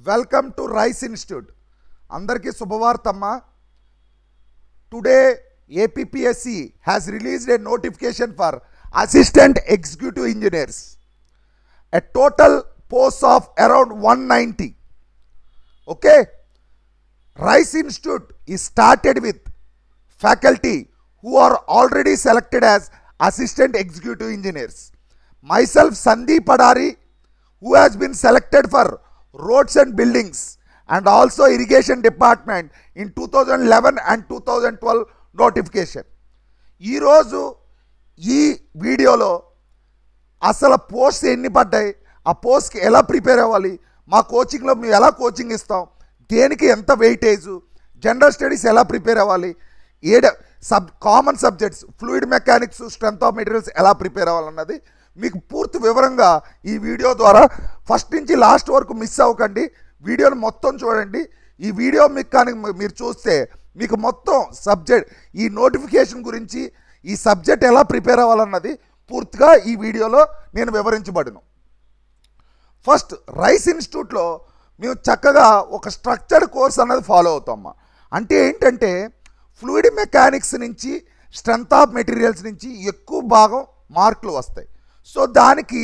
Welcome to Rice Institute. Andarki Subhavarthamma. Today APPSC has released a notification for Assistant Executive Engineers. A total posts of around 190. Okay. Rice Institute is started with faculty who are already selected as Assistant Executive Engineers. Myself, Sandeep Padari, who has been selected for roads and buildings and also irrigation department in 2011 and 2012 notification. ఈ రోజు ఈ వీడియోలో అసలు post ఎన్ని పడ్డాయి, ఆ పోస్ట్కి ఎలా ప్రిపేర్ అవ్వాలి, మా కోచింగ్లో మేము ఎలా కోచింగ్ ఇస్తాం, దేనికి ఎంత వెయిటేజ్, జనరల్ స్టడీస్ ఎలా ప్రిపేర్ అవ్వాలి, common subjects fluid mechanics, strength of materials ఎలా ప్రిపేర్ అవ్వాలన్నది మీకు పూర్తి వివరంగా ఈ వీడియో ద్వారా ఫస్ట్ నుంచి లాస్ట్ వరకు మిస్ అవ్వకండి. వీడియోని మొత్తం చూడండి. ఈ వీడియో మీకు కానీ మీరు చూస్తే మీకు మొత్తం సబ్జెక్ట్ ఈ నోటిఫికేషన్ గురించి, ఈ సబ్జెక్ట్ ఎలా ప్రిపేర్ అవ్వాలన్నది పూర్తిగా ఈ వీడియోలో నేను వివరించబడును. ఫస్ట్ రైస్ ఇన్స్టిట్యూట్లో మేము చక్కగా ఒక స్ట్రక్చర్డ్ కోర్స్ అన్నది ఫాలో అవుతామా. అంటే ఏంటంటే ఫ్లూయిడ్ మెకానిక్స్ నుంచి స్ట్రెంత్ ఆఫ్ మెటీరియల్స్ నుంచి ఎక్కువ భాగం మార్కులు వస్తాయి. సో దానికి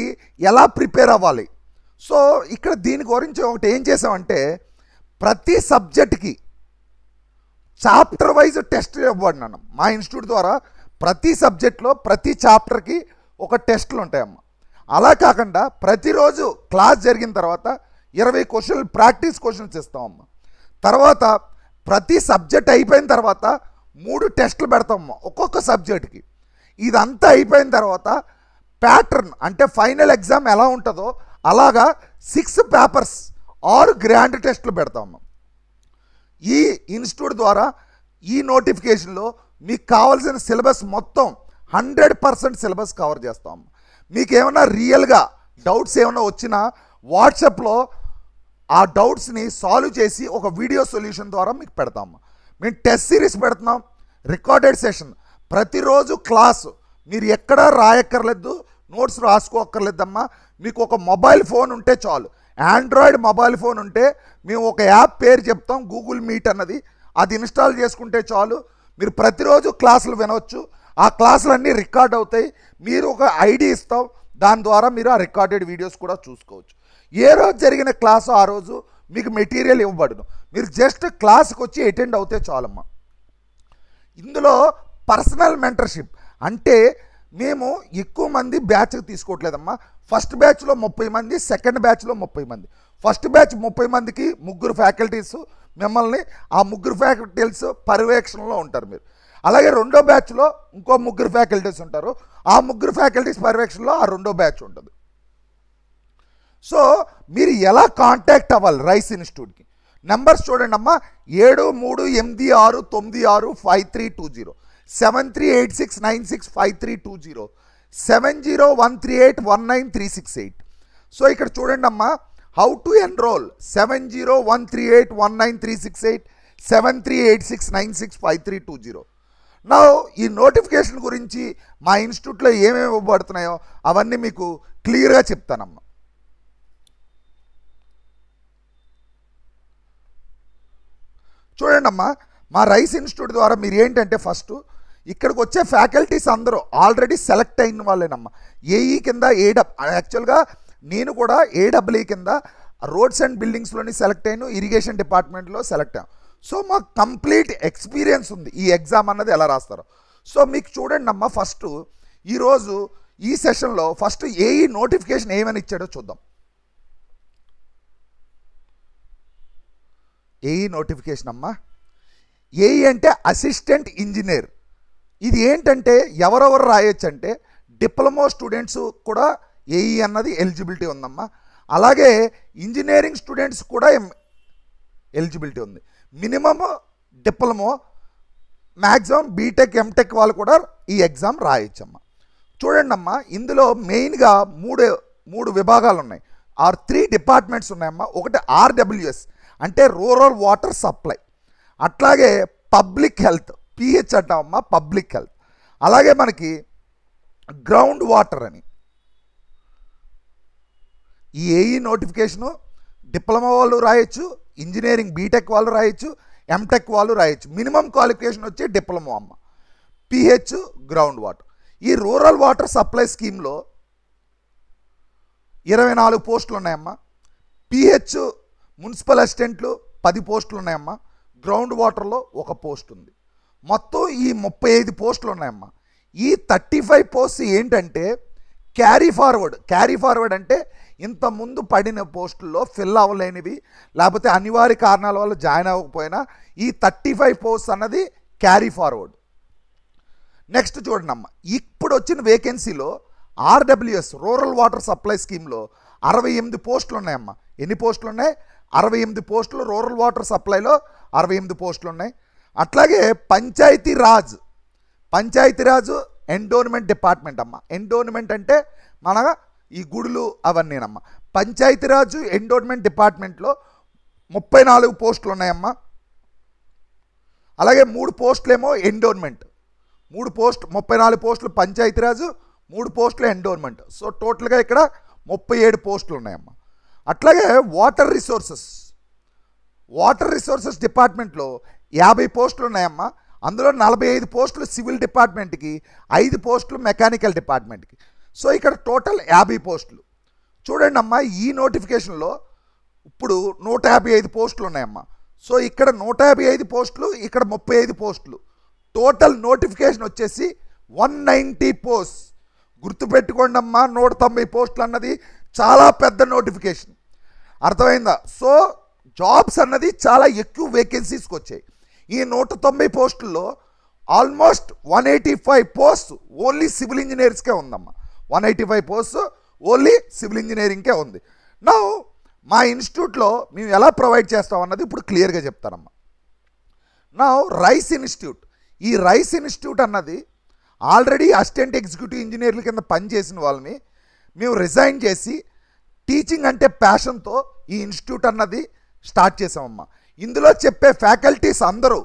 ఎలా ప్రిపేర్ అవ్వాలి. సో ఇక్కడ దీని గురించి ఒకటి ఏం చేసామంటే ప్రతి సబ్జెక్ట్కి చాప్టర్ వైజ్ టెస్ట్ ఇవ్వబడినాను. మా ఇన్స్టిట్యూట్ ద్వారా ప్రతి సబ్జెక్ట్లో ప్రతి చాప్టర్కి ఒక టెస్టులు ఉంటాయమ్మా. అలా కాకుండా ప్రతిరోజు క్లాస్ జరిగిన తర్వాత 20 క్వశ్చన్లు ప్రాక్టీస్ క్వశ్చన్స్ ఇస్తామమ్మా. తర్వాత ప్రతి సబ్జెక్ట్ అయిపోయిన తర్వాత 3 టెస్టులు పెడతామమ్మా ఒక్కొక్క సబ్జెక్ట్కి. ఇదంతా అయిపోయిన తర్వాత ప్యాటర్న్ అంటే ఫైనల్ ఎగ్జామ్ ఎలా ఉంటుందో అలాగా 6 పేపర్స్ 6 గ్రాండ్ టెస్టులు పెడతాము. ఈ ఇన్స్టిట్యూట్ ద్వారా ఈ నోటిఫికేషన్లో మీకు కావాల్సిన సిలబస్ మొత్తం 100% సిలబస్ కవర్ చేస్తాము. మీకు ఏమైనా రియల్గా డౌట్స్ ఏమైనా వచ్చినా వాట్సాప్లో ఆ డౌట్స్ని సాల్వ్ చేసి ఒక వీడియో సొల్యూషన్ ద్వారా మీకు పెడతాము. మేము టెస్ట్ సిరీస్ పెడుతున్నాం, రికార్డెడ్ సెషన్, ప్రతిరోజు క్లాసు. మీరు ఎక్కడా రాయక్కర్లేదు, నోట్స్ రాసుకోక్కర్లేదమ్మా. మీకు ఒక మొబైల్ ఫోన్ ఉంటే చాలు, ఆండ్రాయిడ్ మొబైల్ ఫోన్ ఉంటే మేము ఒక యాప్ పేరు చెప్తాం, గూగుల్ మీట్ అన్నది, అది ఇన్స్టాల్ చేసుకుంటే చాలు. మీరు ప్రతిరోజు క్లాసులు వినవచ్చు. ఆ క్లాసులన్నీ రికార్డ్ అవుతాయి. మీరు ఒక ఐడి ఇస్తాం, దాని ద్వారా మీరు ఆ రికార్డెడ్ వీడియోస్ కూడా చూసుకోవచ్చు. ఏ రోజు జరిగిన క్లాసు ఆ రోజు మీకు మెటీరియల్ ఇవ్వబడును. మీరు జస్ట్ క్లాస్కి వచ్చి అటెండ్ అవుతే చాలమ్మా. ఇందులో పర్సనల్ మెంటర్షిప్ అంటే మేము ఎక్కువ మంది బ్యాచ్కి తీసుకోవట్లేదమ్మా. ఫస్ట్ బ్యాచ్లో 30 మంది, సెకండ్ బ్యాచ్లో 30 మంది. ఫస్ట్ బ్యాచ్ 30 మందికి 3 ఫ్యాకల్టీస్ మిమ్మల్ని ఆ 3 ఫ్యాకల్టీస్ పర్యవేక్షణలో ఉంటారు మీరు. అలాగే రెండో బ్యాచ్లో ఇంకో 3 ఫ్యాకల్టీస్ ఉంటారు. ఆ 3 ఫ్యాకల్టీస్ పర్యవేక్షణలో ఆ రెండో బ్యాచ్ ఉంటుంది. సో మీరు ఎలా కాంటాక్ట్ అవ్వాలి రైస్ ఇన్స్టిట్యూట్కి? నెంబర్స్ చూడండి అమ్మా. 7386965320, 7386965320, 7013819368. సో ఇక్కడ చూడండి అమ్మా, హౌ టు ఎన్రోల్ 7013819368, 7386965320. నా ఈ నోటిఫికేషన్ గురించి మా ఇన్స్టిట్యూట్లో ఏమేమి ఇవ్వబడుతున్నాయో అవన్నీ మీకు క్లియర్గా చెప్తానమ్మా. చూడండి అమ్మా, మా రైస్ ఇన్స్టిట్యూట్ ద్వారా మీరు ఏంటంటే ఫస్ట్ ఇక్కడికి వచ్చే ఫ్యాకల్టీస్ అందరూ ఆల్రెడీ సెలెక్ట్ అయిన వాళ్ళేనమ్మా. ఏఈ కింద యాక్చువల్గా నేను కూడా ఏడబ్ల్యూ కింద రోడ్స్ అండ్ బిల్డింగ్స్లోని సెలెక్ట్ అయ్యాను, ఇరిగేషన్ డిపార్ట్మెంట్లో సెలెక్ట్ అయ్యాను. సో మాకు కంప్లీట్ ఎక్స్పీరియన్స్ ఉంది ఈ ఎగ్జామ్ అన్నది ఎలా రాస్తారో. సో మీకు చూడండి అమ్మా, ఫస్ట్ ఈరోజు ఈ సెషన్లో ఫస్ట్ ఏఈ నోటిఫికేషన్ ఏమని ఇచ్చాడో చూద్దాం. ఏఈ నోటిఫికేషన్ అమ్మా. ఏఈ అంటే అసిస్టెంట్ ఇంజనీర్. ఇది ఏంటంటే ఎవరెవరు రాయొచ్చు అంటే డిప్లొమా స్టూడెంట్స్ కూడా ఏఈ అన్నది ఎలిజిబిలిటీ ఉందమ్మా. అలాగే ఇంజనీరింగ్ స్టూడెంట్స్ కూడా ఎలిజిబిలిటీ ఉంది. Minimum diploma, maximum BTech MTech వాళ్ళు కూడా ఈ ఎగ్జామ్ రాయొచ్చమ్మా. చూడండి అమ్మా, ఇందులో మెయిన్గా మూడు విభాగాలు ఉన్నాయి, 3 డిపార్ట్మెంట్స్ ఉన్నాయమ్మా. ఒకటి ఆర్డబ్ల్యూఎస్ అంటే రూరల్ వాటర్ సప్లై, అట్లాగే పబ్లిక్ హెల్త్, పిహెచ్ అంటామమ్మా, పబ్లిక్ హెల్త్. అలాగే మనకి గ్రౌండ్ వాటర్ అని. ఈ ఏఈ నోటిఫికేషను డిప్లొమా వాళ్ళు రాయొచ్చు, ఇంజనీరింగ్ బీటెక్ వాళ్ళు రాయొచ్చు, ఎంటెక్ వాళ్ళు రాయొచ్చు. మినిమం క్వాలిఫికేషన్ వచ్చి డిప్లొమా అమ్మ. PH ground water. ఈ రూరల్ వాటర్ సప్లై స్కీమ్లో 24 పోస్టులు ఉన్నాయమ్మా. పిహెచ్ మున్సిపల్ అసిస్టెంట్లు 10 పోస్టులు ఉన్నాయమ్మా. గ్రౌండ్ వాటర్లో 1 పోస్ట్ ఉంది. మొత్తం ఈ 35 పోస్టులు ఉన్నాయమ్మా. ఈ 35 పోస్ట్ ఏంటంటే క్యారీ ఫార్వర్డ్ అంటే ఇంతకుముందు పడిన పోస్టుల్లో ఫిల్ అవ్వలేనివి, లేకపోతే అనివార్య కారణాల వల్ల జాయిన్ అవ్వకపోయినా ఈ 35 పోస్ట్ అన్నది క్యారీ ఫార్వర్డ్. నెక్స్ట్ చూడండి అమ్మ, ఇప్పుడు వచ్చిన వేకెన్సీలో ఆర్డబ్ల్యూఎస్ రూరల్ వాటర్ సప్లై స్కీమ్లో 68 పోస్టులు ఉన్నాయమ్మా. ఎన్ని పోస్టులు ఉన్నాయి? 68 పోస్టులు. రూరల్ వాటర్ సప్లైలో 68 పోస్టులు ఉన్నాయి. అట్లాగే పంచాయతీరాజ్ ఎండోన్మెంట్ డిపార్ట్మెంట్ అమ్మ. ఎండోన్మెంట్ అంటే మన ఈ గుడులు అవన్నీనమ్మా. పంచాయతీరాజు ఎండోన్మెంట్ డిపార్ట్మెంట్లో 34 పోస్టులు ఉన్నాయమ్మా. అలాగే 3 పోస్టులేమో ఎండోన్మెంట్. 34 పోస్టులు పంచాయతీరాజు, 3 పోస్టులు ఎండోన్మెంట్. సో టోటల్గా ఇక్కడ 37 పోస్టులు ఉన్నాయమ్మా. అట్లాగే వాటర్ రిసోర్సెస్ డిపార్ట్మెంట్లో 50 పోస్టులు ఉన్నాయమ్మా. అందులో 45 పోస్టులు సివిల్ డిపార్ట్మెంట్కి, 5 పోస్టులు మెకానికల్ డిపార్ట్మెంట్కి. సో ఇక్కడ టోటల్ 50 పోస్టులు. చూడండి అమ్మా, ఈ నోటిఫికేషన్లో ఇప్పుడు 155 పోస్టులు ఉన్నాయమ్మా. సో ఇక్కడ 155 పోస్టులు, ఇక్కడ 35 పోస్టులు. టోటల్ నోటిఫికేషన్ వచ్చేసి 190 పోస్ట్. గుర్తుపెట్టుకోండి అమ్మా, 190 పోస్టులు అన్నది చాలా పెద్ద నోటిఫికేషన్. అర్థమైందా? సో జాబ్స్ అన్నది చాలా ఎక్కువ వేకెన్సీస్కి వచ్చాయి. ఈ 190 పోస్టుల్లో ఆల్మోస్ట్ 185 పోస్ట్ ఓన్లీ సివిల్ ఇంజనీర్స్కే ఉందమ్మా. 185 పోస్ట్ ఓన్లీ సివిల్ ఇంజనీరింగ్కే ఉంది. నా మా ఇన్స్టిట్యూట్లో మేము ఎలా ప్రొవైడ్ చేస్తాం అన్నది ఇప్పుడు క్లియర్గా చెప్తానమ్మా. నా రైస్ ఇన్స్టిట్యూట్, ఈ రైస్ ఇన్స్టిట్యూట్ అన్నది ఆల్రెడీ అసిస్టెంట్ ఎగ్జిక్యూటివ్ ఇంజనీర్ల కింద పనిచేసిన వాళ్ళని మేము రిజైన్ చేసి టీచింగ్ అంటే ప్యాషన్తో ఈ ఇన్స్టిట్యూట్ అన్నది స్టార్ట్ చేసామమ్మా. ఇందులో చెప్పే ఫ్యాకల్టీస్ అందరూ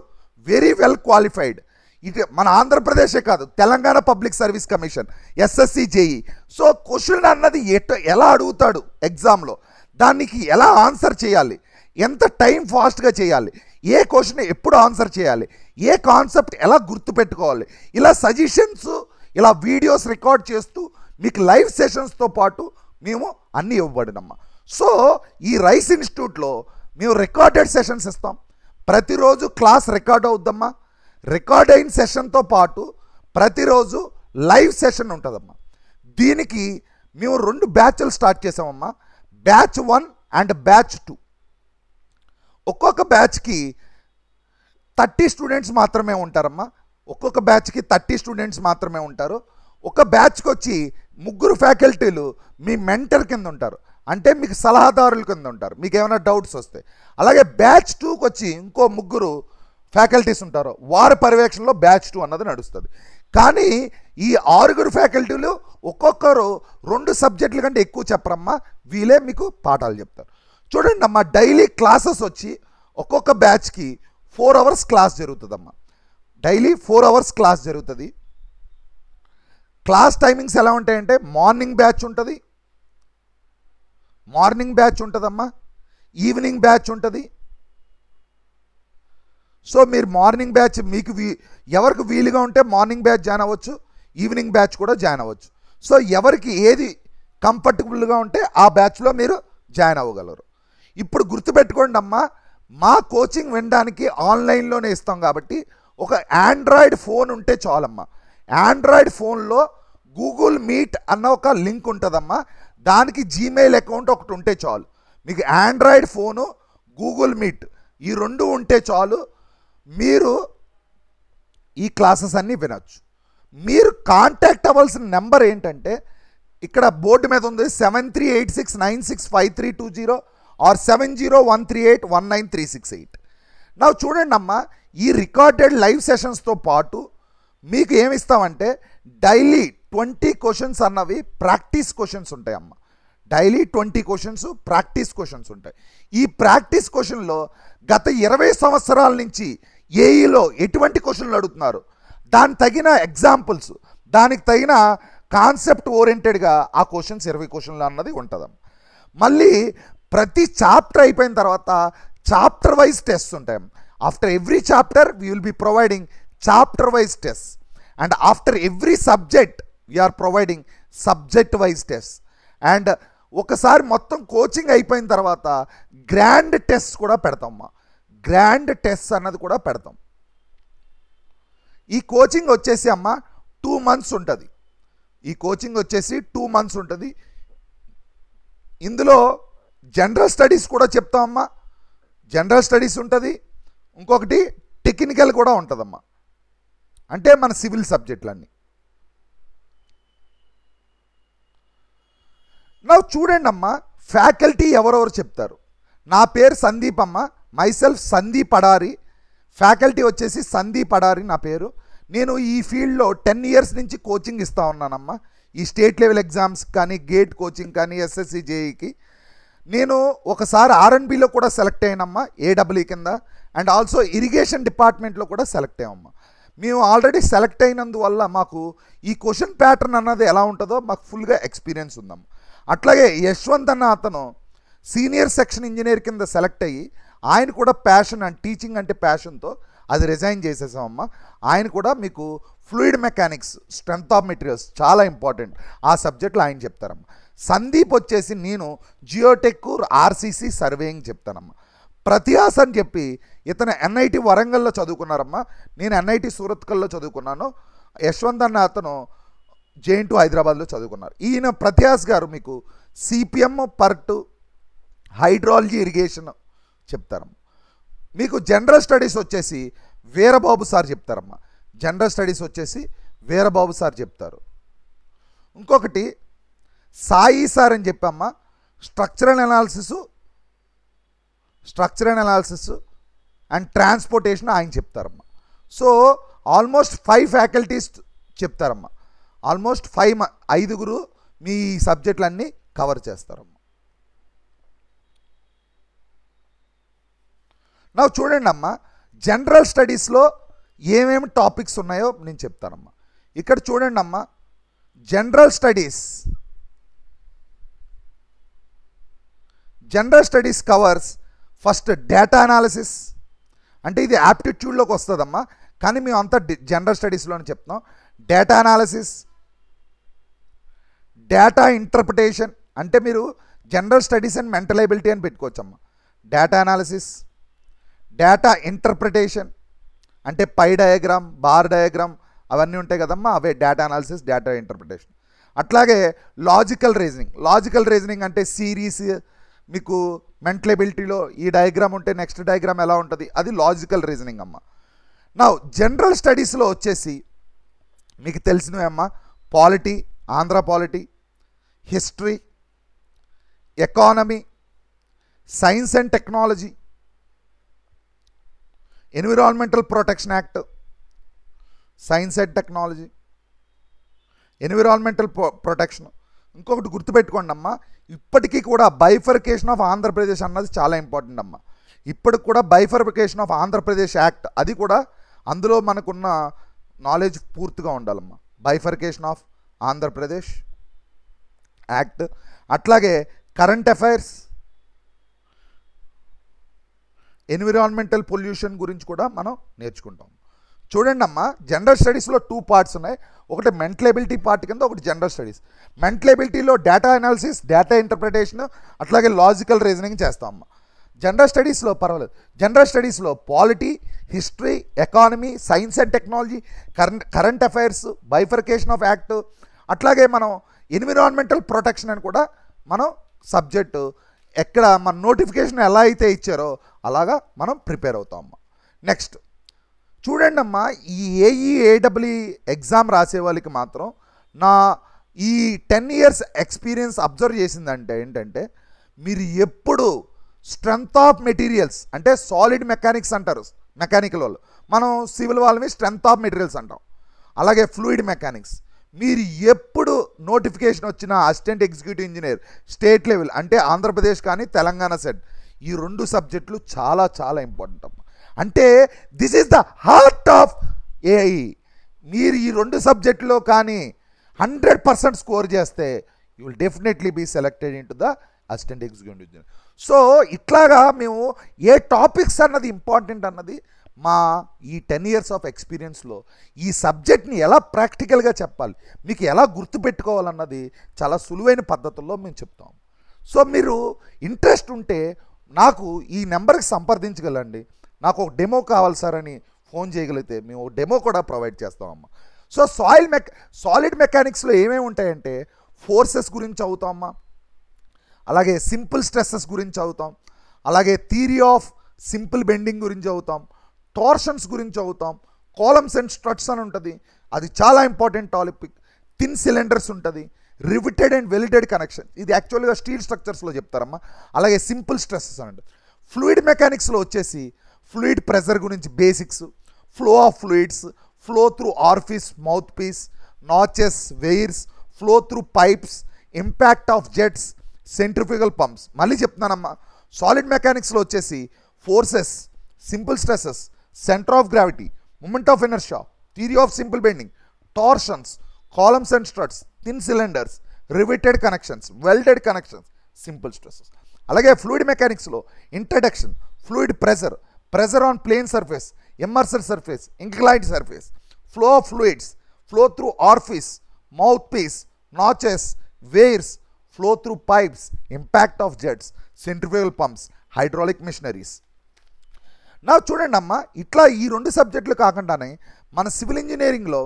వెరీ వెల్ క్వాలిఫైడ్. ఇటు మన ఆంధ్రప్రదేశే కాదు, Telangana public service commission, SSC, JEE. So question అన్నది ఎలా అడుగుతాడు ఎగ్జామ్లో, దానికి ఎలా ఆన్సర్ చేయాలి, ఎంత టైం ఫాస్ట్గా చేయాలి, ఏ క్వశ్చన్ ఎప్పుడు ఆన్సర్ చేయాలి, ఏ కాన్సెప్ట్ ఎలా గుర్తుపెట్టుకోవాలి, ఇలా సజెషన్స్, ఇలా వీడియోస్ రికార్డ్ చేస్తూ మీకు లైవ్ సెషన్స్తో పాటు మేము అన్నీ ఇవ్వబడినమ్మా. సో ఈ రైస్ ఇన్స్టిట్యూట్లో మేము రికార్డెడ్ సెషన్స్ ఇస్తాం. ప్రతిరోజు క్లాస్ రికార్డ్ అవుద్దమ్మా. రికార్డ్ అయిన సెషన్తో పాటు ప్రతిరోజు లైవ్ సెషన్ ఉంటుందమ్మా. దీనికి మేము 2 బ్యాచ్లు స్టార్ట్ చేసామమ్మా. Batch 1 and batch 2. ఒక్కొక్క బ్యాచ్కి 30 స్టూడెంట్స్ మాత్రమే ఉంటారమ్మా. ఒక్కొక్క బ్యాచ్కి 30 స్టూడెంట్స్ మాత్రమే ఉంటారు. ఒక బ్యాచ్కి వచ్చి 3 ఫ్యాకల్టీలు మీ మెంటర్ కింద ఉంటారు, అంటే మీకు సలహాదారుల కింద ఉంటారు మీకు ఏమైనా డౌట్స్ వస్తే. అలాగే బ్యాచ్ 2కి వచ్చి ఇంకో 3 ఫ్యాకల్టీస్ ఉంటారు, వారి పర్యవేక్షణలో బ్యాచ్ 2 అన్నది నడుస్తుంది. కానీ ఈ 6 ఫ్యాకల్టీలు ఒక్కొక్కరు 2 సబ్జెక్టుల కంటే ఎక్కువ చెప్పరమ్మా. వీళ్ళే మీకు పాఠాలు చెప్తారు. చూడండి అమ్మా, డైలీ క్లాసెస్ వచ్చి ఒక్కొక్క బ్యాచ్కి 4 అవర్స్ క్లాస్ జరుగుతుందమ్మా. డైలీ 4 అవర్స్ క్లాస్ జరుగుతుంది. క్లాస్ టైమింగ్స్ ఎలా ఉంటాయంటే మార్నింగ్ బ్యాచ్ ఉంటుందమ్మా, ఈవినింగ్ బ్యాచ్ ఉంటుంది. సో మీరు మార్నింగ్ బ్యాచ్ మీకు ఎవరికి వీలుగా ఉంటే మార్నింగ్ బ్యాచ్ జాయిన్ అవ్వచ్చు, ఈవినింగ్ బ్యాచ్ కూడా జాయిన్ అవ్వచ్చు. సో ఎవరికి ఏది కంఫర్టబుల్గా ఉంటే ఆ బ్యాచ్లో మీరు జాయిన్ అవ్వగలరు. ఇప్పుడు గుర్తుపెట్టుకోండి అమ్మా, మా కోచింగ్ వినడానికి ఆన్లైన్లోనే ఇస్తాం కాబట్టి ఒక ఆండ్రాయిడ్ ఫోన్ ఉంటే చాలమ్మా. ఆండ్రాయిడ్ ఫోన్లో గూగుల్ మీట్ అన్న ఒక లింక్ ఉంటుందమ్మా. దానికి జీమెయిల్ అకౌంట్ ఒకటి ఉంటే చాలు. మీకు ఆండ్రాయిడ్ ఫోను, గూగుల్ మీట్ ఈ 2 ఉంటే చాలు. మీరు ఈ క్లాసెస్ అన్నీ వినొచ్చు. మీరు కాంటాక్ట్ అవ్వాల్సిన నెంబర్ ఏంటంటే ఇక్కడ బోర్డు మీద ఉంది 7386965320 ఆర్ 7013819368. నా చూడండి అమ్మా, ఈ రికార్డెడ్ లైవ్ సెషన్స్తో పాటు మీకు ఏమి ఇస్తామంటే డైలీ 20 క్వశ్చన్స్ అన్నవి ప్రాక్టీస్ క్వశ్చన్స్ ఉంటాయమ్మా. డైలీ 20 క్వశ్చన్స్ ప్రాక్టీస్ క్వశ్చన్స్ ఉంటాయి. ఈ ప్రాక్టీస్ క్వశ్చన్లో గత 20 సంవత్సరాల నుంచి ఏఈలో ఎటువంటి క్వశ్చన్లు అడుగుతున్నారు, దానికి తగిన ఎగ్జాంపుల్స్, దానికి తగిన కాన్సెప్ట్ ఓరియంటెడ్గా ఆ క్వశ్చన్స్ 20 క్వశ్చన్లు అన్నది ఉంటుందమ్మా. మళ్ళీ ప్రతి చాప్టర్ అయిపోయిన తర్వాత చాప్టర్ వైజ్ టెస్ట్ ఉంటాయి. After every chapter we will be providing chapter wise test, and after every subject we are providing subject wise test. And ఒకసారి మొత్తం కోచింగ్ అయిపోయిన తర్వాత గ్రాండ్ టెస్ట్ కూడా పెడతామమ్మా. గ్రాండ్ టెస్ట్ అన్నది కూడా పెడతాం. ఈ కోచింగ్ వచ్చేసి అమ్మ 2 months ఉంటుంది. ఈ కోచింగ్ వచ్చేసి 2 months ఉంటుంది. ఇందులో జనరల్ స్టడీస్ కూడా చెప్తామమ్మా. జనరల్ స్టడీస్ ఉంటుంది, ఇంకొకటి టెక్నికల్ కూడా ఉంటుందమ్మా. అంటే మన సివిల్ సబ్జెక్టులన్నీ. నా చూడండి అమ్మ, ఫ్యాకల్టీ ఎవరెవరు చెప్తారు. నా పేరు సందీప్ అమ్మ, మైసెల్ఫ్ సందీప్ అడారి. ఫ్యాకల్టీ వచ్చేసి సందీప్ అడారి నా పేరు. నేను ఈ ఫీల్డ్లో 10 years నుంచి కోచింగ్ ఇస్తూ ఉన్నానమ్మా. ఈ స్టేట్ లెవెల్ ఎగ్జామ్స్ కానీ, గేట్ కోచింగ్ కానీ, ఎస్ఎస్సి జేఈకి. నేను ఒకసారి ఆర్ఎన్బిలో కూడా సెలెక్ట్ అయ్యానమ్మా, ఏడబ్ల్యూ కింద. అండ్ ఆల్సో ఇరిగేషన్ డిపార్ట్మెంట్లో కూడా సెలెక్ట్ అయ్యామమ్మా. మేము ఆల్రెడీ సెలెక్ట్ అయినందువల్ల మాకు ఈ క్వశ్చన్ ప్యాటర్న్ అన్నది ఎలా ఉంటుందో మాకు ఫుల్గా ఎక్స్పీరియన్స్ ఉందమ్మా. అట్లాగే యశ్వంత్ అన్న అతను సీనియర్ సెక్షన్ ఇంజనీర్ కింద సెలెక్ట్ అయ్యి, ఆయన కూడా ప్యాషన్ అండ్ టీచింగ్ అంటే ప్యాషన్తో అది రిజైన్ చేసేసామమ్మా. ఆయన కూడా మీకు fluid mechanics, strength of materials చాలా ఇంపార్టెంట్, ఆ సబ్జెక్టులో ఆయన చెప్తారమ్మా. సందీప్ వచ్చేసి నేను జియోటెక్, ఆర్సీసీ సర్వేయింగ్ చెప్తానమ్మా. ప్రతిహాస్ అని చెప్పి ఇతను ఎన్ఐటి వరంగల్లో చదువుకున్నారమ్మా. నేను ఎన్ఐటి సూరత్కల్లో చదువుకున్నాను. యశ్వంత్ అన్న అతను జేఎన్‌టీయూ హైదరాబాద్లో చదువుకున్నారు. ఈయన ప్రతిహాస్ గారు మీకు సిపిఎం, పర్ట్, హైడ్రాలజీ, ఇరిగేషన్ చెప్తారమ్మా. మీకు జనరల్ స్టడీస్ వచ్చేసి వీరబాబు సార్ చెప్తారమ్మా. జనరల్ స్టడీస్ వచ్చేసి వీరబాబు సార్ చెప్తారు. ఇంకొకటి సాయి సార్ అని చెప్పమ్మా, స్ట్రక్చరల్ అనాలిసిస్ అండ్ ట్రాన్స్పోర్టేషన్ ఆయన చెప్తారమ్మా. సో ఆల్మోస్ట్ 5 ఫ్యాకల్టీస్ చెప్తారమ్మా. ఆల్మోస్ట్ 5 మీ సబ్జెక్టులన్నీ కవర్ చేస్తారమ్మా. నా చూడండి అమ్మా, జనరల్ స్టడీస్లో ఏమేమి టాపిక్స్ ఉన్నాయో నేను చెప్తానమ్మా. ఇక్కడ చూడండి అమ్మా, general studies covers first data analysis. అంటే ఇది యాప్టిట్యూడ్లోకి వస్తుందమ్మా, కానీ మేము అంతా జనరల్ స్టడీస్లోనే చెప్తున్నాం. డేటా అనాలిసిస్, డేటా ఇంటర్ప్రిటేషన్, అంటే మీరు general studies and mental ability అని పెట్టుకోవచ్చమ్మా. డేటా అనాలిసిస్, డేటా ఇంటర్ప్రిటేషన్ అంటే పై డయాగ్రామ్, బార్ డయాగ్రామ్ అవన్నీ ఉంటాయి కదమ్మా, అవే డేటా అనాలిసిస్, డేటా ఇంటర్ప్రిటేషన్. అట్లాగే లాజికల్ రీజనింగ్ అంటే సిరీస్, మీకు మెంటల్ ఎబిలిటీలో ఈ డయాగ్రామ్ ఉంటే నెక్స్ట్ డయాగ్రామ్ ఎలా ఉంటుంది, అది లాజికల్ రీజనింగ్ అమ్మ. నా జనరల్ స్టడీస్లో వచ్చేసి మీకు తెలిసినవి అమ్మ, polity, Andhra polity, history, economy, science and technology, environmental protection act, science and technology, environmental protection. ఇంకొకటి గుర్తుపెట్టుకోండి అమ్మ, ఇప్పటికీ కూడా బైఫర్కేషన్ ఆఫ్ ఆంధ్రప్రదేశ్ అన్నది చాలా ఇంపార్టెంట్ అమ్మ. ఇప్పటికి కూడా బైఫర్కేషన్ ఆఫ్ ఆంధ్రప్రదేశ్ యాక్ట్, అది కూడా అందులో మనకున్న నాలెడ్జ్ పూర్తిగా ఉండాలమ్మా. బైఫర్కేషన్ ఆఫ్ ఆంధ్రప్రదేశ్ యాక్ట్, అట్లాగే కరెంట్ అఫైర్స్, ఎన్విరాన్మెంటల్ పొల్యూషన్ గురించి కూడా మనం నేర్చుకుంటాం. చూడండి అమ్మా, జనరల్ స్టడీస్లో 2 parts ఉన్నాయి. ఒకటి మెంటల్ ఎబిలిటీ పార్ట్ కింద, ఒకటి జనరల్ స్టడీస్. మెంటల్ ఎబిలిటీలో డేటా అనాలిసిస్, డేటా ఇంటర్ప్రిటేషన్, అట్లాగే లాజికల్ రీజనింగ్ చేస్తామమ్మా. జనరల్ స్టడీస్లో పర్వాలేదు. జనరల్ స్టడీస్లో polity, history, economy, science and technology, current affairs, bifurcation of act, అట్లాగే మనం ఎన్విరాన్మెంటల్ ప్రొటెక్షన్ అని కూడా మనం సబ్జెక్టు ఎక్కడ మన నోటిఫికేషన్ ఎలా అయితే ఇచ్చారో అలాగా మనం ప్రిపేర్ అవుతామమ్మా. నెక్స్ట్ చూడండి అమ్మా, ఈ ఏఈఏడబ్ల్యూ ఎగ్జామ్ రాసే వాళ్ళకి మాత్రం నా ఈ 10 years ఎక్స్పీరియన్స్ అబ్జర్వ్ చేసిందంటే ఏంటంటే, మీరు ఎప్పుడు స్ట్రెంత్ ఆఫ్ మెటీరియల్స్ అంటే సాలిడ్ మెకానిక్స్ అంటారు మెకానికల్ వాళ్ళు, మనం సివిల్ వాళ్ళని స్ట్రెంత్ ఆఫ్ మెటీరియల్స్ అంటాం. అలాగే ఫ్లూయిడ్ మెకానిక్స్, మీరు ఎప్పుడు నోటిఫికేషన్ వచ్చిన assistant executive engineer state level అంటే ఆంధ్రప్రదేశ్ కానీ తెలంగాణ సెట్, ఈ 2 సబ్జెక్టులు చాలా చాలా ఇంపార్టెంట్ అమ్మా. అంటే this is the heart of AI. మీరు ఈ 2 సబ్జెక్టులో కానీ 100% స్కోర్ చేస్తే you will definitely be selected in to the assistant executive engineer. So ఇట్లాగా మేము ఏ టాపిక్స్ అన్నది ఇంపార్టెంట్ అన్నది మా ఈ 10 years ఆఫ్ ఎక్స్పీరియన్స్లో ఈ సబ్జెక్ట్ని ఎలా ప్రాక్టికల్గా చెప్పాలి, మీకు ఎలా గుర్తుపెట్టుకోవాలన్నది చాలా సులువైన పద్ధతుల్లో మేము చెప్తాం. సో మీరు ఇంట్రెస్ట్ ఉంటే నాకు ఈ నెంబర్కి సంప్రదించగలండి. నాకు ఒక డెమో కావాలి సార్ అని ఫోన్ చేయగలిగితే మేము డెమో కూడా ప్రొవైడ్ చేస్తామమ్మా. సో సాలిడ్ మెకానిక్స్లో ఏమేమి ఉంటాయంటే ఫోర్సెస్ గురించి చదువుతామమ్మా, అలాగే సింపుల్ స్ట్రెస్సెస్ గురించి చదువుతాం, అలాగే థియరీ ఆఫ్ సింపుల్ బెండింగ్ గురించి చదువుతాం, టార్షన్స్ గురించి చదువుతాం, కాలమ్స్ అండ్ స్ట్రట్స్ అని ఉంటుంది, అది చాలా ఇంపార్టెంట్ టాపిక్. థిన్ సిలిండర్స్ ఉంటుంది, రివిటెడ్ అండ్ వెల్డెడ్ కనెక్షన్, ఇది యాక్చువల్గా స్టీల్ స్ట్రక్చర్స్లో చెప్తారమ్మా. అలాగే సింపుల్ స్ట్రెస్సెస్ అని ఉంటుంది. ఫ్లూయిడ్ మెకానిక్స్లో వచ్చేసి ఫ్లూయిడ్ ప్రెజర్ గురించి basics, flow of fluids, flow through orifice, mouthpiece, notches, weirs, flow through pipes, impact of jets, centrifugal pumps. మళ్ళీ చెప్తున్నానమ్మా, సాలిడ్ మెకానిక్స్లో వచ్చేసి forces, simple stresses, centre of gravity, moment of inertia, theory of simple bending, torsions, columns and struts, thin cylinders, riveted connections, welded connections, simple stresses. అలాగే fluid మెకానిక్స్లో introduction, fluid pressure, pressure on plane surface, immersed surface, inclined surface, flow of fluids, flow through orifice, mouthpiece, notches, wears, flow through pipes, impact of jets, centrifugal pumps, hydraulic machineries. నా చూడండి అమ్మా, ఇట్లా ఈ 2 సబ్జెక్టులు కాకుండానే మన civil ఇంజనీరింగ్లో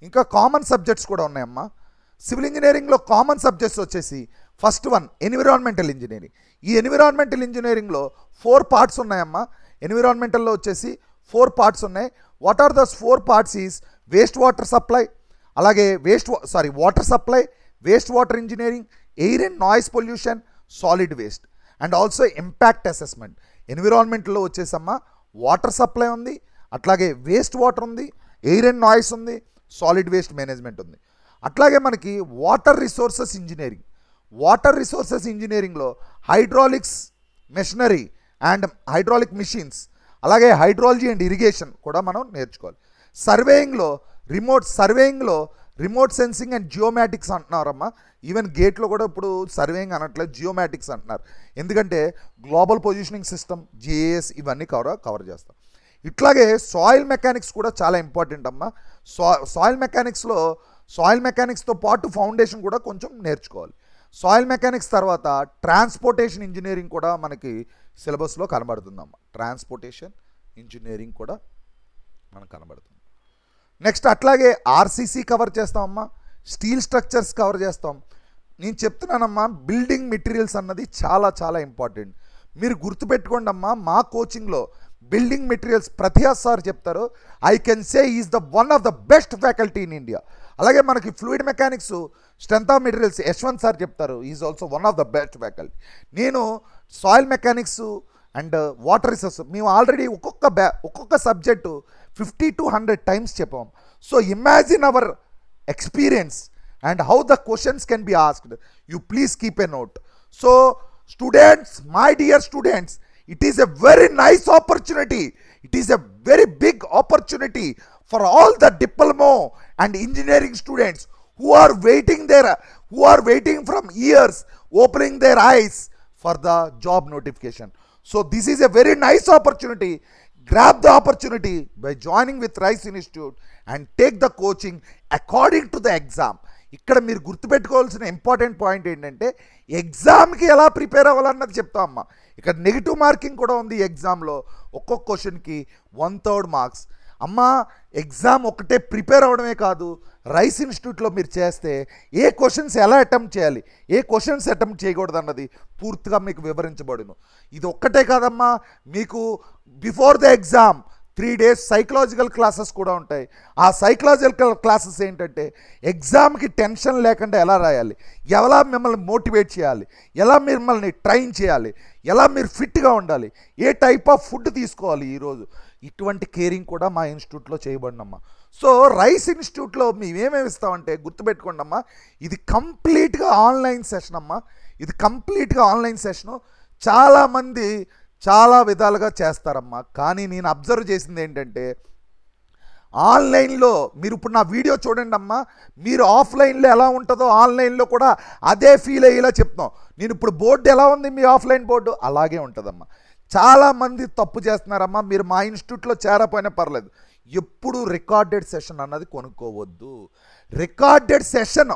ఇంకా కామన్ సబ్జెక్ట్స్ కూడా ఉన్నాయమ్మా. సివిల్ ఇంజనీరింగ్లో కామన్ సబ్జెక్ట్స్ వచ్చేసి ఫస్ట్ వన్ ఎన్విరాన్మెంటల్ ఇంజనీరింగ్. ఈ ఎన్విరాన్మెంటల్ ఇంజనీరింగ్లో 4 parts ఉన్నాయమ్మా. ఎన్విరాన్మెంటల్లో వచ్చేసి 4 parts ఉన్నాయి. What are those 4 parts is waste water supply, అలాగే water supply, waste water engineering, air and noise pollution, solid waste and also impact assessment. ఎన్విరాన్మెంట్లో వచ్చేసమ్మా వాటర్ సప్లై ఉంది, అట్లాగే వేస్ట్ వాటర్ ఉంది, ఎయిర్ అండ్ నాయిస్ ఉంది, solid waste management ఉంది. అట్లాగే మనకి water resources engineering. Water resources ఇంజనీరింగ్లో hydraulics machinery and hydraulic machines, అలాగే హైడ్రాలజీ అండ్ ఇరిగేషన్ కూడా మనం నేర్చుకోవాలి. సర్వేయింగ్లో రిమోట్ సెన్సింగ్ అండ్ జియోమాటిక్స్ అంటున్నారమ్మా. ఈవెన్ గేట్లో కూడా ఇప్పుడు సర్వేయింగ్ అనట్లేదు, జియోమాటిక్స్ అంటున్నారు. ఎందుకంటే గ్లోబల్ పొజిషనింగ్ సిస్టమ్, జిఏఎస్ ఇవన్నీ కవర్ చేస్తాం. ఇట్లాగే సాయిల్ మెకానిక్స్ కూడా చాలా ఇంపార్టెంట్ అమ్మా. సాయిల్ మెకానిక్స్తో పాటు ఫౌండేషన్ కూడా కొంచెం నేర్చుకోవాలి. సాయిల్ మెకానిక్స్ తర్వాత ట్రాన్స్పోర్టేషన్ ఇంజనీరింగ్ కూడా మనకి సిలబస్లో కనబడుతుందమ్మా. ట్రాన్స్పోర్టేషన్ ఇంజనీరింగ్ కూడా మనకు కనబడుతుంది. నెక్స్ట్ అట్లాగే ఆర్సీసీ కవర్ చేస్తామమ్మా, స్టీల్ స్ట్రక్చర్స్ కవర్ చేస్తాం. నేను చెప్తున్నానమ్మా, బిల్డింగ్ మెటీరియల్స్ అన్నది చాలా చాలా ఇంపార్టెంట్. మీరు గుర్తుపెట్టుకోండి అమ్మా, మా కోచింగ్లో బిల్డింగ్ మెటీరియల్స్ ప్రతిహాస్ సార్ చెప్తారు. I can say is one of the best faculty in India. అలాగే మనకి fluid mechanics strength of materials Yashwant sir చెప్తారు, is also one of the best faculty. నేను soil mechanics and water resource మేము already ఒక్కొక్క subject 50 to 100 times చెప్పాం. So imagine our experience and how the questions can be asked. You please keep a note. So students, my dear students, it is a very nice opportunity. It is a very big opportunity for all the diploma and engineering students who are waiting from years, opening their eyes for the job notification. So this is a very nice opportunity. Grab the opportunity by joining with Rice Institute and take the coaching according to the exam. ఇక్కడ మీరు గుర్తుపెట్టుకోవాల్సిన important point ఏంటంటే ఎగ్జామ్కి ఎలా prepare అవ్వాలన్నది చెప్తాం అమ్మా. ఇక్కడ negative marking కూడా ఉంది ఎగ్జామ్లో. ఒక్కొక్క క్వశ్చన్కి 1/3 మార్క్స్. అమ్మ ఎగ్జామ్ ఒకటే ప్రిపేర్ అవ్వడమే కాదు, రైస్ ఇన్స్టిట్యూట్లో మీరు చేస్తే ఏ క్వశ్చన్స్ ఎలా అటెంప్ట్ చేయాలి, ఏ క్వశ్చన్స్ అటెంప్ట్ చేయకూడదు అన్నది పూర్తిగా మీకు వివరించబడును. ఇది ఒక్కటే కాదమ్మా, మీకు before the exam 3 days psychological classes కూడా ఉంటాయి. ఆ సైకలాజికల్ క్లాసెస్ ఏంటంటే ఎగ్జామ్కి టెన్షన్ లేకుండా ఎలా రాయాలి, ఎలా మిమ్మల్ని మోటివేట్ చేయాలి, ఎలా మిమ్మల్ని ట్రైన్ చేయాలి, ఎలా మీరు ఫిట్గా ఉండాలి, ఏ టైప్ ఆఫ్ ఫుడ్ తీసుకోవాలి ఈరోజు, ఇటువంటి కేరింగ్ కూడా మా ఇన్స్టిట్యూట్లో చేయబడినమ్మా. సో రైస్ ఇన్స్టిట్యూట్లో మేమేమేమి ఇస్తామంటే గుర్తుపెట్టుకోండి అమ్మా, ఇది కంప్లీట్గా ఆన్లైన్ సెషన్ అమ్మా. ఇది కంప్లీట్గా ఆన్లైన్ సెషను. చాలామంది చాలా విధాలుగా చేస్తారమ్మా. కానీ నేను అబ్జర్వ్ చేసింది ఏంటంటే ఆన్లైన్లో మీరు ఇప్పుడు నా వీడియో చూడండి అమ్మా, మీరు ఆఫ్లైన్లో ఎలా ఉంటుందో ఆన్లైన్లో కూడా అదే ఫీల్ అయ్యేలా చెప్తాం. నేను ఇప్పుడు బోర్డు ఎలా ఉంది, మీ ఆఫ్లైన్ బోర్డు అలాగే ఉంటుందమ్మా. చాలామంది తప్పు చేస్తున్నారమ్మా. మీరు మా ఇన్స్టిట్యూట్లో చేరపోయినా పర్లేదు, ఎప్పుడు రికార్డెడ్ సెషన్ అన్నది కొనుక్కోవద్దు. Recorded session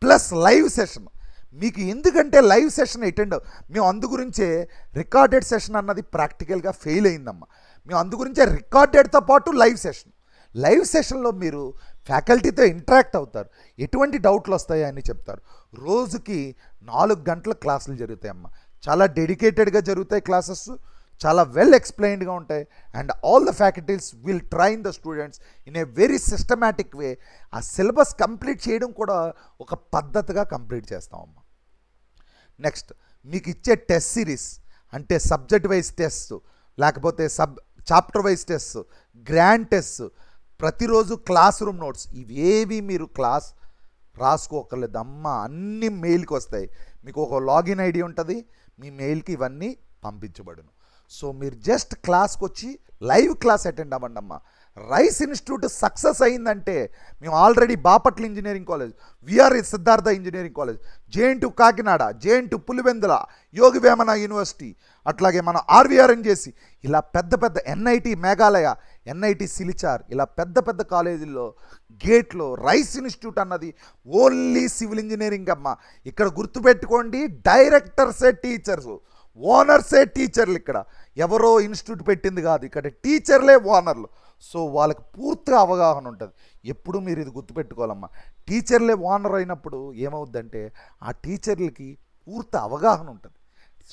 plus live session మీకు ఎందుకంటే లైవ్ సెషన్ అటెండ్ మేము అందుగురించే రికార్డెడ్ సెషన్ అన్నది ప్రాక్టికల్గా ఫెయిల్ అయిందమ్మా. మేము అందుగురించే రికార్డెడ్తో పాటు లైవ్ సెషన్లో మీరు ఫ్యాకల్టీతో ఇంటరాక్ట్ అవుతారు, ఎటువంటి డౌట్లు వస్తాయో అని చెప్తారు. రోజుకి 4 గంటల క్లాసులు జరుగుతాయమ్మా. చాలా డెడికేటెడ్గా జరుగుతాయి క్లాసెస్, చాలా వెల్ ఎక్స్ప్లెయిన్డ్గా ఉంటాయి. And all the faculties will train the students in a very systematic way. ఆ సిలబస్ కంప్లీట్ చేయడం కూడా ఒక పద్ధతిగా కంప్లీట్ చేస్తామమ్మా. నెక్స్ట్ మీకు ఇచ్చే టెస్ట్ సిరీస్ అంటే సబ్జెక్ట్ వైజ్ టెస్ట్, లేకపోతే chapter wise test, grand test, ప్రతిరోజు క్లాస్ రూమ్ నోట్స్, ఇవేవి మీరు క్లాస్ రాసుకోకర్లేదు అమ్మ. అన్ని మెయిల్కి వస్తాయి. మీకు ఒక లాగిన్ ఐడి ఉంటుంది, మీ మెయిల్కి ఇవన్నీ పంపించబడును. సో మీరు జస్ట్ క్లాస్కి వచ్చి లైవ్ క్లాస్ అటెండ్ అవ్వండి అమ్మ. రైస్ ఇన్స్టిట్యూట్ సక్సెస్ అయిందంటే మేము already Bapatla engineering college, VR Siddhartha engineering college, JNTU Kakinada, JNTU Pulivendula, Yogi Vemana university, అట్లాగే మన ఆర్వీఆర్ఎన్ చేసి ఇలా పెద్ద పెద్ద ఎన్ఐటి మేఘాలయ, ఎన్ఐటి సిలిచార్, ఇలా పెద్ద పెద్ద కాలేజీల్లో గేట్లో రైస్ ఇన్స్టిట్యూట్ అన్నది ఓన్లీ సివిల్ ఇంజనీరింగ్ అమ్మ. ఇక్కడ గుర్తుపెట్టుకోండి, డైరెక్టర్సే టీచర్స్, ఓనర్సే టీచర్లు. ఇక్కడ ఎవరో ఇన్స్టిట్యూట్ పెట్టింది కాదు, ఇక్కడ టీచర్లే ఓనర్లు. సో వాళ్ళకి పూర్తిగా అవగాహన ఉంటుంది. ఎప్పుడు మీరు ఇది గుర్తుపెట్టుకోవాలమ్మా. టీచర్లే ఓనర్ అయినప్పుడు ఏమవుద్దంటే ఆ టీచర్లకి పూర్తి అవగాహన ఉంటుంది,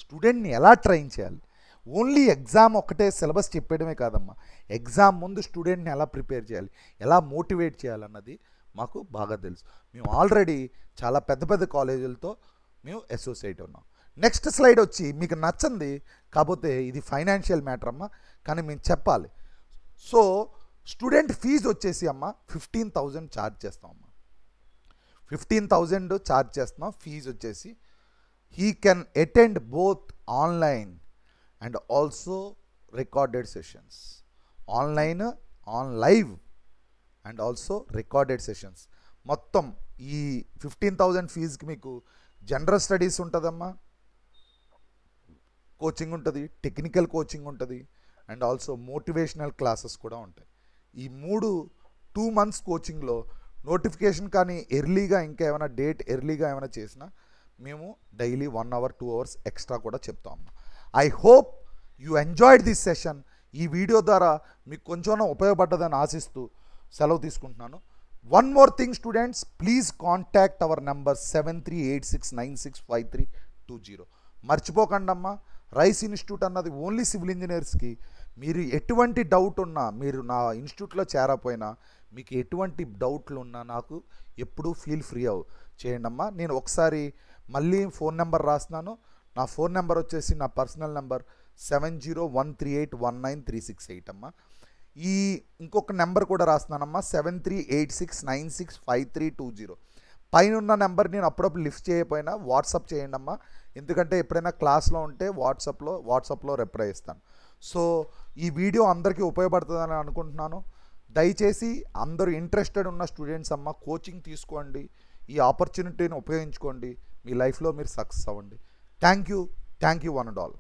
స్టూడెంట్ని ఎలా ట్రైన్ చేయాలి. ఓన్లీ ఎగ్జామ్ ఒక్కటే సిలబస్ చెప్పేయడమే కాదమ్మా, ఎగ్జామ్ ముందు స్టూడెంట్ని ఎలా ప్రిపేర్ చేయాలి, ఎలా మోటివేట్ చేయాలన్నది మాకు బాగా తెలుసు. మేము ఆల్రెడీ చాలా పెద్ద పెద్ద కాలేజీలతో మేము అసోసియేట్ ఉన్నాం. నెక్స్ట్ స్లైడ్ వచ్చి మీకు నచ్చంది, కాకపోతే ఇది ఫైనాన్షియల్ మ్యాటర్ అమ్మ, కానీ మేము చెప్పాలి. సో స్టూడెంట్ ఫీజు వచ్చేసి అమ్మ 15,000 ఛార్జ్ చేస్తాం అమ్మ. 15,000 ఛార్జ్ చేస్తున్నాం ఫీజు వచ్చేసి. He can attend both online and also recorded sessions, online, on live and also recorded sessions. మొత్తం ఈ 15,000 ఫీజుకి మీకు జనరల్ స్టడీస్ ఉంటుందమ్మా, కోచింగ్ ఉంటుంది, టెక్నికల్ కోచింగ్ ఉంటుంది, అండ్ ఆల్సో మోటివేషనల్ క్లాసెస్ కూడా ఉంటాయి. ఈ 2 months కోచింగ్లో నోటిఫికేషన్ కానీ ఎర్లీగా ఇంకా ఏమైనా డేట్ ఎర్లీగా ఏమైనా చేసినా మేము డైలీ 1 hour 2 hours ఎక్స్ట్రా కూడా చెప్తాము. I hope you enjoyed this session. ఈ వీడియో ద్వారా మీకు కొంచెం ఉపయోగపడ్డదని ఆశిస్తూ సెలవు తీసుకుంటున్నాను. One more thing students, please contact our number 7386965320. మర్చిపోకండి అమ్మా, రైస్ ఇన్స్టిట్యూట్ అన్నది ఓన్లీ సివిల్ ఇంజనీర్స్కి. మీరు ఎటువంటి డౌట్ ఉన్నా, మీరు నా ఇన్స్టిట్యూట్లో చేరపోయినా, మీకు ఎటువంటి డౌట్లు ఉన్నా నాకు ఎప్పుడూ ఫీల్ ఫ్రీ చేయండి అమ్మా. నేను ఒకసారి మళ్ళీ ఫోన్ నెంబర్ రాస్తున్నాను. నా ఫోన్ నెంబర్ వచ్చేసి నా పర్సనల్ నెంబర్ 7013819368 అమ్మా. ఈ ఇంకొక నెంబర్ కూడా రాస్తున్నానమ్మా, 7386965320. పైన ఉన్న నెంబర్ నేను అప్పుడప్పుడు లిఫ్ట్ చేయకపోయినా వాట్సాప్ చేయండి అమ్మా, ఎందుకంటే ఎప్పుడైనా క్లాస్లో ఉంటే వాట్సాప్లో రిప్లై ఇస్తాను. సో ఈ వీడియో అందరికీ ఉపయోగపడుతుందని అనుకుంటున్నాను. దయచేసి అందరూ ఇంట్రెస్టెడ్ ఉన్న స్టూడెంట్స్ అమ్మ కోచింగ్ తీసుకోండి, ఈ ఆపర్చునిటీని ఉపయోగించుకోండి, మీ లైఫ్లో మీరు సక్సెస్ అవ్వండి. Thank you one and all.